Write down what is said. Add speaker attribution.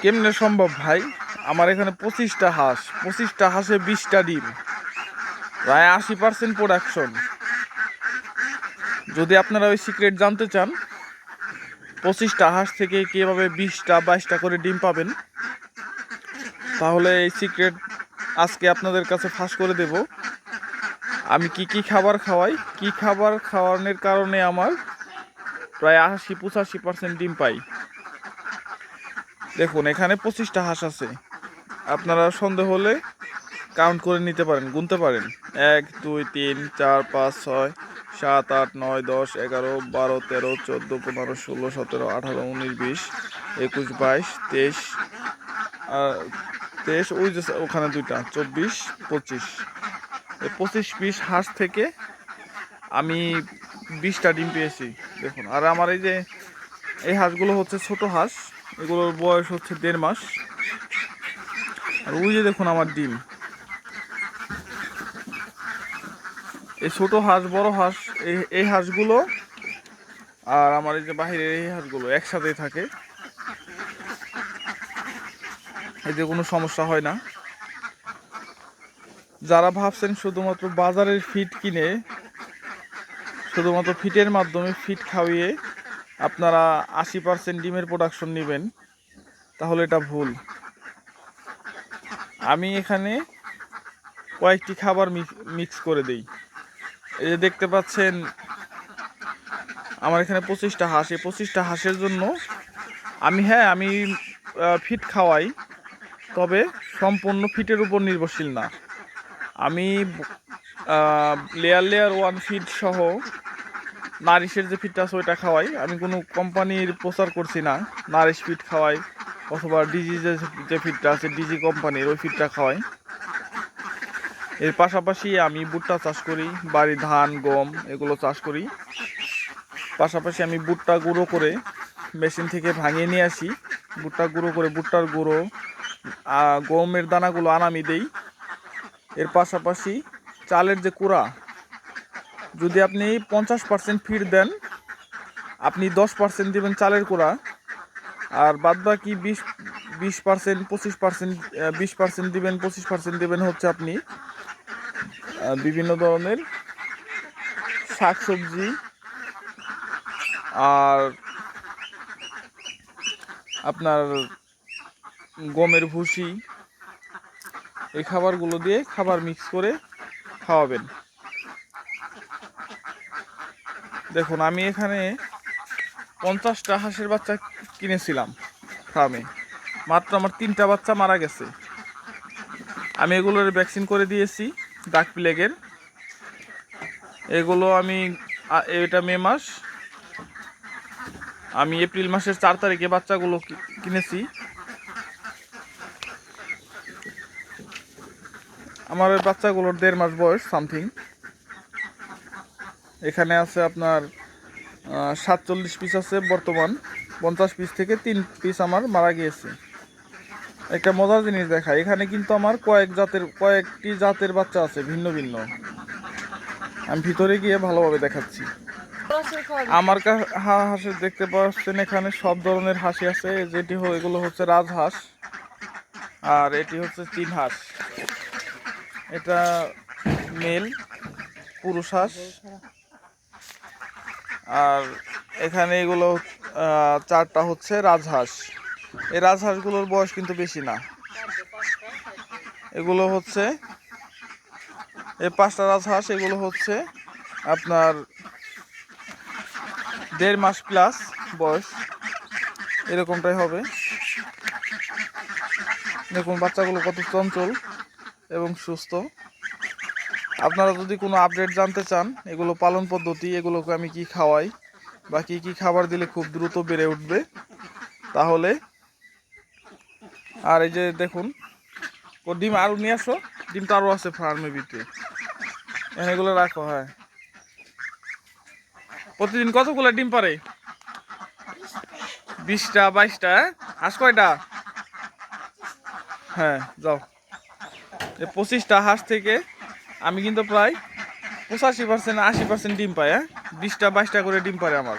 Speaker 1: কেমনে সম্ভব ভাই? আমার এখানে 25টা হাঁস, 25টা হাঁসে 20টা ডিম, প্রায় 80% প্রোডাকশন। যদি আপনারা ওই সিক্রেট জানতে চান 25টা হাঁস থেকে কীভাবে 20টা 22টা করে ডিম পাবেন, তাহলে এই সিক্রেট আজকে আপনাদের কাছে ফাঁস করে দেব। আমি কি খাবার খাওয়াই, কি খাবার খাওয়ানোর কারণে আমার প্রায় 80-85% ডিম পাই। দেখুন এখানে 25টা হাঁস আছে, আপনারা সন্দেহ হলে কাউন্ট করে নিতে পারেন, গুনতে পারেন। 1 2 3 4 5 6 7 8 9 10 11 12 13 14 15 16 17 18 19 20 21 22 23 23, ওই যে ওখানে দুইটা 24 25। এই 25 হাঁস থেকে আমি 20টা ডিম পেয়েছি। দেখুন, আর আমার এই হাঁসগুলো হচ্ছে ছোট হাঁস, এগুলোর বয়স হচ্ছে 1.5 মাস। আর ওই যে দেখুন আমার ডিম। এই ছোট হাঁস বড় হাঁস এই হাঁসগুলো আর আমার এই যে বাহিরের এই হাঁসগুলো একসাথেই থাকে, এতে কোনো সমস্যা হয় না। যারা ভাবছেন শুধুমাত্র বাজারের ফিড কিনে শুধুমাত্র ফিটের মাধ্যমে ফিড খাওয়িয়ে আপনারা 80% ডিমের প্রোডাকশন নেবেন, তাহলে এটা ভুল। আমি এখানে কয়েকটি খাবার মিক্স করে দিই। এই যে দেখতে পাচ্ছেন আমার এখানে 25টা হাঁস। এই 25টা হাঁসের জন্য আমি ফিড খাওয়াই, তবে সম্পূর্ণ ফিটের উপর নির্ভরশীল না। আমি লেয়ার 1 ফিড সহ নারিশের যে ফিডটা আছে ওইটা খাওয়াই। আমি কোনো কোম্পানির প্রচার করছি না। নারিশ ফিড খাওয়াই অথবা ডিজি যে ফিডটা আছে ডিজি কোম্পানির ওই ফিডটা খাওয়াই। এর পাশাপাশি আমি ভুট্টা চাষ করি, বাড়ি ধান গম এগুলো চাষ করি। পাশাপাশি আমি ভুট্টা গুঁড়ো করে মেশিন থেকে ভাঙিয়ে নিয়ে আসি, ভুট্টা গুঁড়ো করে ভুট্টার গুঁড়ো গমের দানাগুলো আনামি দেই। এর পাশাপাশি চালের যে কুড়া, যদি আপনি 50% ফিড দেন, আপনি 10% দেবেন চালের কুড়া, আর বাদ বাকি 20% 25% 20% দিবেন, 25% দেবেন হচ্ছে আপনি বিভিন্ন ধরনের শাকসবজি আর আপনার গমের ভুসি, এই খাবারগুলো দিয়ে খাবার মিক্স করে খাওয়াবেন। দেখুন আমি এখানে 50টা হাঁসের বাচ্চা কিনেছিলাম ফার্মে, মাত্র আমার 3টা বাচ্চা মারা গেছে। আমি এগুলোর ভ্যাকসিন করে দিয়েছি ডাক প্লেগের। এগুলো এটা মে মাস, আমি এপ্রিল মাসের 4 তারিখে বাচ্চাগুলো কিনেছি। আমার বাচ্চাগুলোর 1.5 মাস বয়স সামথিং। এখানে আছে আপনার 47 পিস আছে বর্তমান, 50 পিস থেকে 3 পিস আমার মারা গিয়েছে। একটা মজার জিনিস দেখা, এখানে কিন্তু আমার কয়েকটি জাতের বাচ্চা আছে ভিন্ন ভিন্ন। আমি ভিতরে গিয়ে ভালোভাবে দেখাচ্ছি। আমার হাঁস দেখতে পাচ্ছেন এখানে সব ধরনের হাঁসই আছে। এগুলো হচ্ছে রাজহাঁস, আর এটি হচ্ছে চীন হাঁস। এটা মেল পুরুষ হাঁস। আর এখানে এগুলো 4টা হচ্ছে রাজহাঁস। এই রাজহাঁসগুলোর বয়স কিন্তু বেশি না। এগুলো হচ্ছে এই 5টা রাজহাঁস, এগুলো হচ্ছে আপনার 1.5 মাস প্লাস বয়স, এরকমটাই হবে। দেখুন বাচ্চাগুলো কত চঞ্চল এবং সুস্থ। আপনারা যদি কোনো আপডেট জানতে চান এগুলো পালন পদ্ধতি, এগুলোকে আমি কি খাওয়াই বা কি খাবার দিলে খুব দ্রুত বেড়ে উঠবে, তাহলে আর এই যে দেখুন ও ডিম আরও নিয়ে আসো, ডিমটা আরও আছে ফার্মের ভিতরে, এগুলো রাখো। হ্যাঁ, প্রতিদিন কতগুলো ডিম পারে? 20টা 22টা। হাঁস কয়টা? হ্যাঁ যাও। 25টা হাঁস থেকে আমি কিন্তু প্রায় 85% 80% ডিম পাই। 20টা 22টা করে ডিম পারে আমার।